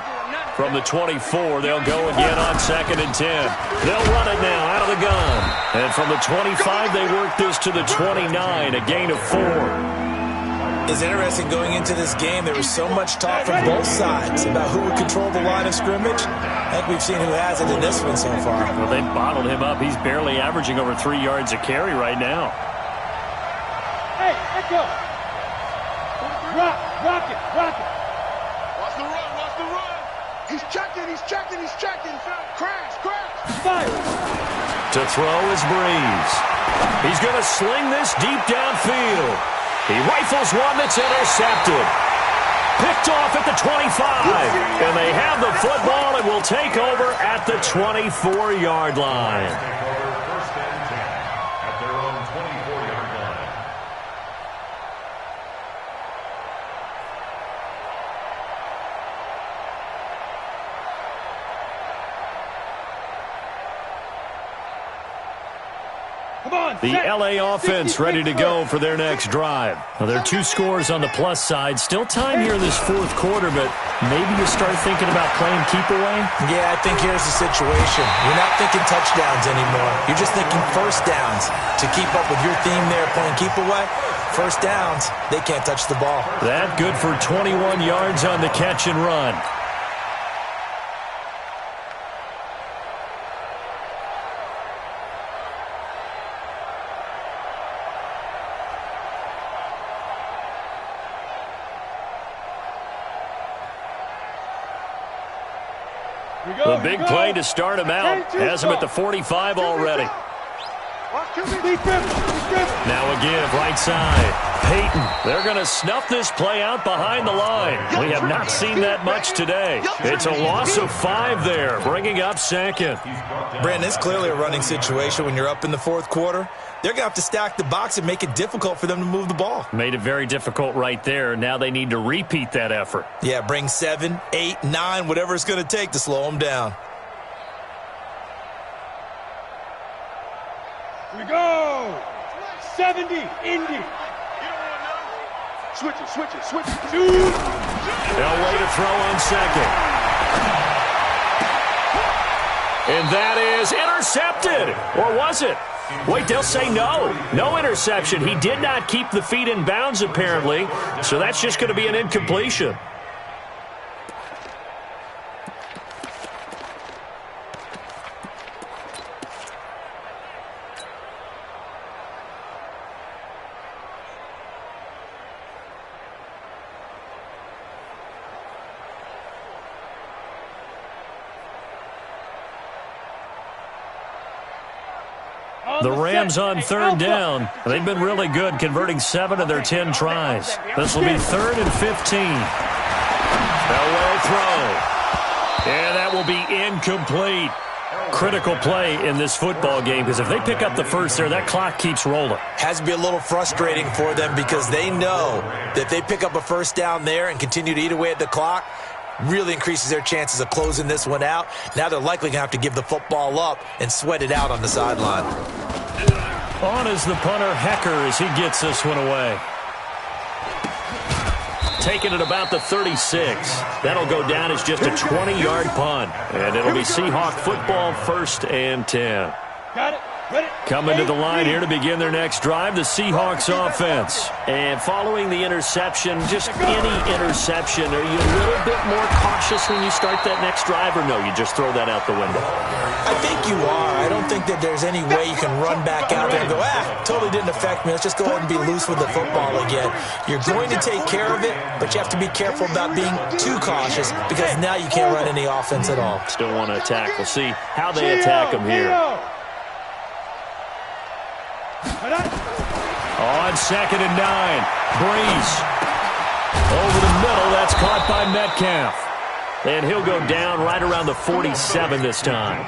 From the 24, they'll go again on 2nd and 10. They'll run it now out of the gun. And from the 25, they work this to the 29, a gain of 4. It's interesting going into this game. There was so much talk from both sides about who would control the line of scrimmage. I think we've seen who has it in this one so far. Well, they bottled him up. He's barely averaging over 3 yards a carry right now. Hey, let go. Rock it. Watch the run. He's checking. Crash. Fire. To throw is Breeze. He's going to sling this deep downfield. He rifles one that's intercepted. Picked off at the 25. And they have the football and will take over at the 24-yard line. First and 10 at their own 24-yard line. The L.A. offense ready to go for their next drive. Well, there are 2 scores on the plus side. Still time here in this 4th quarter, but maybe you start thinking about playing keep away? Yeah, I think here's the situation. You're not thinking touchdowns anymore. You're just thinking first downs. To keep up with your theme there, playing keep away, first downs, they can't touch the ball. That good for 21 yards on the catch and run. The big play to start him out. Has him at the 45 already. Now a give, right side. Peyton, they're going to snuff this play out behind the line. We have not seen that much today. It's a loss of 5 there, bringing up 2nd. Brandon, it's clearly a running situation when you're up in the 4th quarter. They're going to have to stack the box and make it difficult for them to move the ball. Made it very difficult right there. Now they need to repeat that effort. Yeah, bring 7, 8, 9, whatever it's going to take to slow them down. We go. 70, Indy. Switch it. They'll wait to throw on 2nd. And that is intercepted. Or was it? Wait, they'll say no. No interception. He did not keep the feet in bounds, apparently. So that's just going to be an incompletion. The Rams on 3rd down. They've been really good, converting 7 of their 10 tries. This will be 3rd and 15. They'll throw. And that will be incomplete. Critical play in this football game, because if they pick up the first there, that clock keeps rolling. Has to be a little frustrating for them, because they know that if they pick up a first down there and continue to eat away at the clock, really increases their chances of closing this one out. Now they're likely going to have to give the football up and sweat it out on the sideline. On is the punter, Hecker, as he gets this one away. Taking it about the 36. That'll go down as just a 20-yard punt. And it'll be Seahawk football, 1st and 10. Got it. Coming to the line here to begin their next drive, the Seahawks offense. And following the interception, just any interception, are you a little bit more cautious when you start that next drive, or no, you just throw that out the window? I think you are. I don't think that there's any way you can run back out there and go, totally didn't affect me. Let's just go ahead and be loose with the football again. You're going to take care of it, but you have to be careful about being too cautious because now you can't run any offense at all. Still want to attack. We'll see how they attack them here. On 2nd and 9, Breeze. Over the middle, that's caught by Metcalf. And he'll go down right around the 47 this time.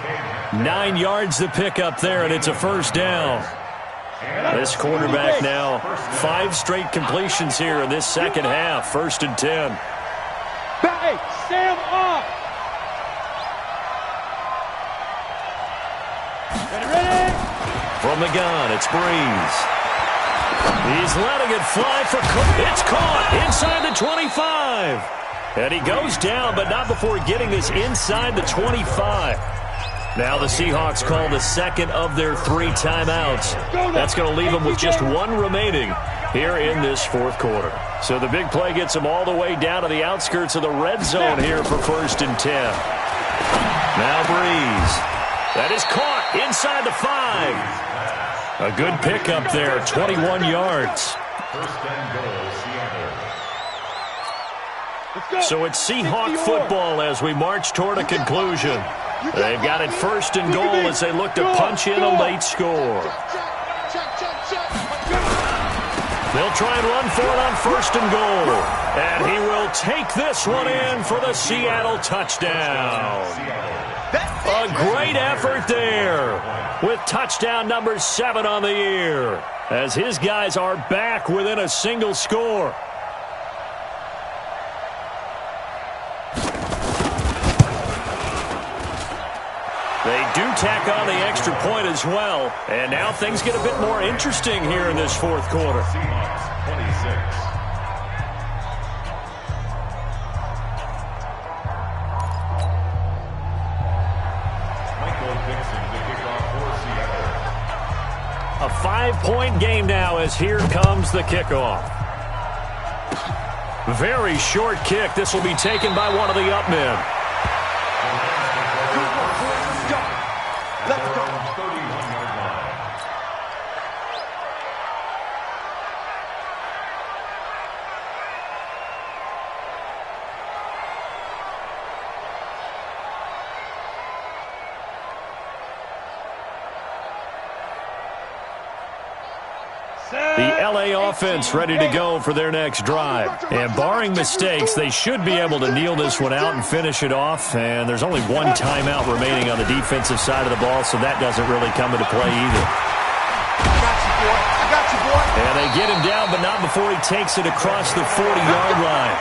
9 yards to pick up there, and it's a first down. This quarterback now, 5 straight completions here in this second half. 1st and 10. Hey, Sam off. Ready? From the gun, it's Breeze. He's letting it fly for Cook. It's caught inside the 25. And he goes down, but not before getting this inside the 25. Now the Seahawks call the second of their 3 timeouts. That's going to leave them with just 1 remaining here in this 4th quarter. So the big play gets them all the way down to the outskirts of the red zone here for 1st and 10. Now Breeze. That is caught inside the 5. A good pickup there, 21 yards. So it's Seahawk football as we march toward a conclusion. They've got it 1st and goal as they look to punch in a late score. They'll try and run for it on 1st and goal. And he will take this one in for the Seattle touchdown. A great effort there with touchdown number 7 on the year as his guys are back within a single score. They do tack on the extra point as well, and now things get a bit more interesting here in this 4th quarter. Seahawks 26. A 5-point game now as here comes the kickoff. Very short kick. This will be taken by one of the up men. Let's go. The LA offense ready to go for their next drive. And barring mistakes, they should be able to kneel this one out and finish it off. And there's only 1 timeout remaining on the defensive side of the ball, so that doesn't really come into play either. I got you, boy. And they get him down, but not before he takes it across the 40-yard line.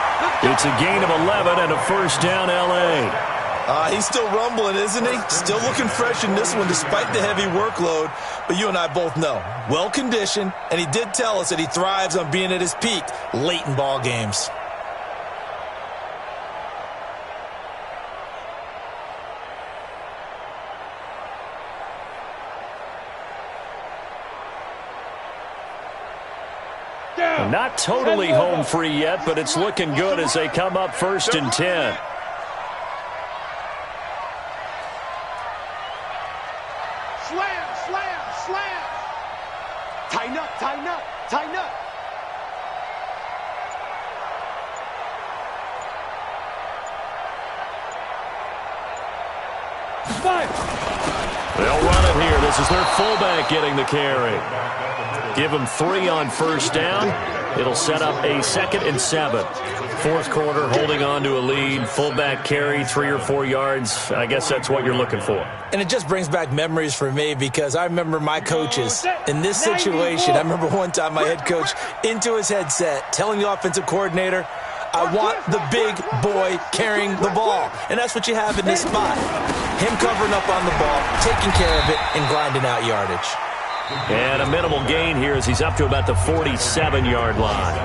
It's a gain of 11 and a first down LA. He's still rumbling, isn't he? Still looking fresh in this one despite the heavy workload. But you and I both know, well-conditioned, and he did tell us that he thrives on being at his peak late in ball games. Not totally home free yet, but it's looking good as they come up 1st and 10. Slam. Tighten up. 5. They'll run it here. This is their fullback getting the carry. Give them 3 on first down. It'll set up a 2nd and 7. 4th quarter, holding on to a lead. Fullback carry, 3 or 4 yards. I guess that's what you're looking for. And it just brings back memories for me because I remember my coaches in this situation. I remember one time my head coach into his headset telling the offensive coordinator, I want the big boy carrying the ball. And that's what you have in this spot. Him covering up on the ball, taking care of it, and grinding out yardage. And a minimal gain here as he's up to about the 47-yard line.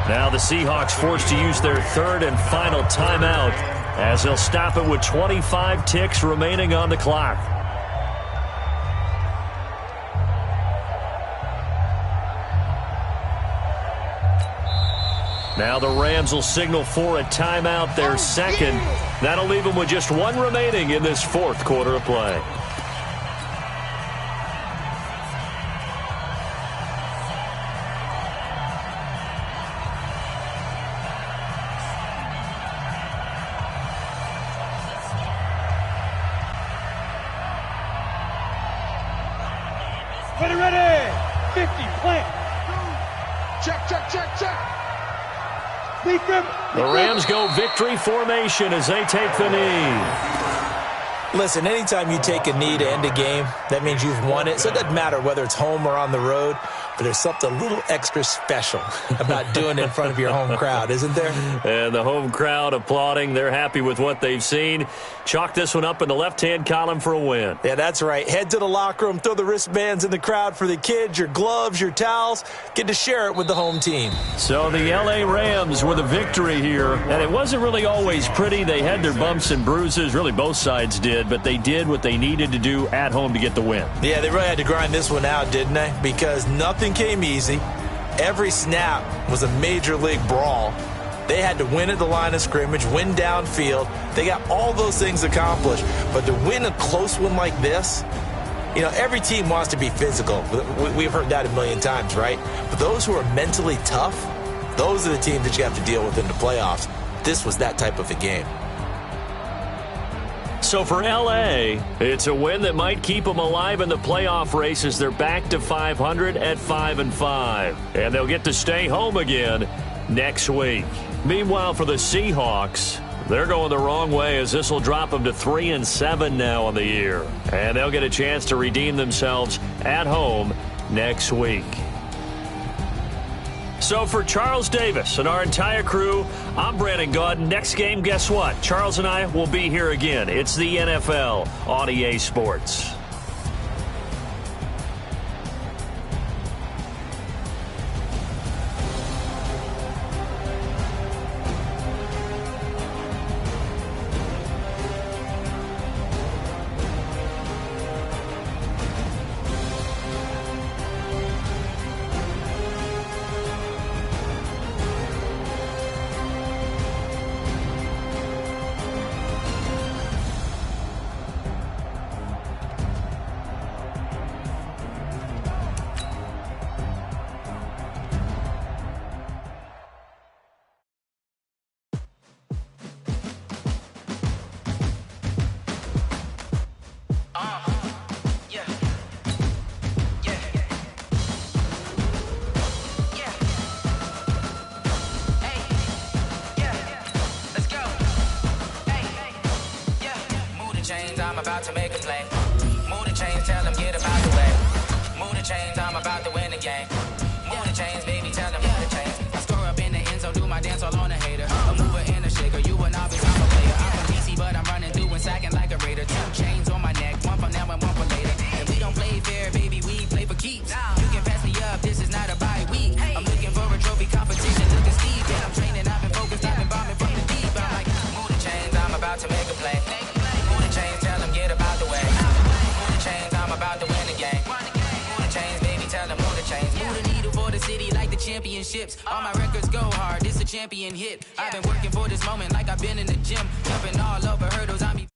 Now the Seahawks forced to use their 3rd and final timeout as they'll stop it with 25 ticks remaining on the clock. Now the Rams will signal for a timeout, their second. That'll leave them with just one remaining in this fourth quarter of play. Ready, 50, plant. Check, check, check, check. The Rams go victory formation as they take the knee. Listen, anytime you take a knee to end a game, that means you've won it. So it doesn't matter whether it's home or on the road, but there's something a little extra special about doing it in front of your home crowd, isn't there? And the home crowd applauding. They're happy with what they've seen. Chalk this one up in the left-hand column for a win. Yeah, that's right. Head to the locker room, throw the wristbands in the crowd for the kids, your gloves, your towels. Get to share it with the home team. So the L.A. Rams with a victory here. And it wasn't really always pretty. They had their bumps and bruises. Really, both sides did. But they did what they needed to do at home to get the win. Yeah, they really had to grind this one out, didn't they? Because nothing came easy. Every snap was a major league brawl. They had to win at the line of scrimmage, win downfield. They got all those things accomplished. But to win a close one like this, you know, every team wants to be physical. We've heard that a million times, right? But those who are mentally tough, those are the teams that you have to deal with in the playoffs. This was that type of a game. So for L.A., it's a win that might keep them alive in the playoff race as they're back to 500 at 5-5. And they'll get to stay home again next week. Meanwhile, for the Seahawks, they're going the wrong way as this will drop them to 3-7 now on the year. And they'll get a chance to redeem themselves at home next week. So for Charles Davis and our entire crew, I'm Brandon Gaudin. Next game, guess what? Charles and I will be here again. It's the NFL on EA Sports. I'm about to make a play. Move the chains, tell them get about the way. Move the chains, I'm about to win the game. Move the chains, baby, tell them move the chains. I score up in the end zone, do my dance all on a hater. A mover and a shaker, you a novice, I'm a player. I'm from DC, but I'm running through and sacking like a raider. 2 chains on my neck, one for now and one for later. And we don't play fair, baby, we play for keeps. You can pass me up, this is not a bye week. I'm looking for a trophy competition, looking steep. And I'm training, I've been focused, I've been bombing from the deep. I'm like, move the chains, I'm about to make a play. Championships, all my records go hard. This a champion hit. I've been working for this moment like I've been in the gym, jumping all over hurdles. I'm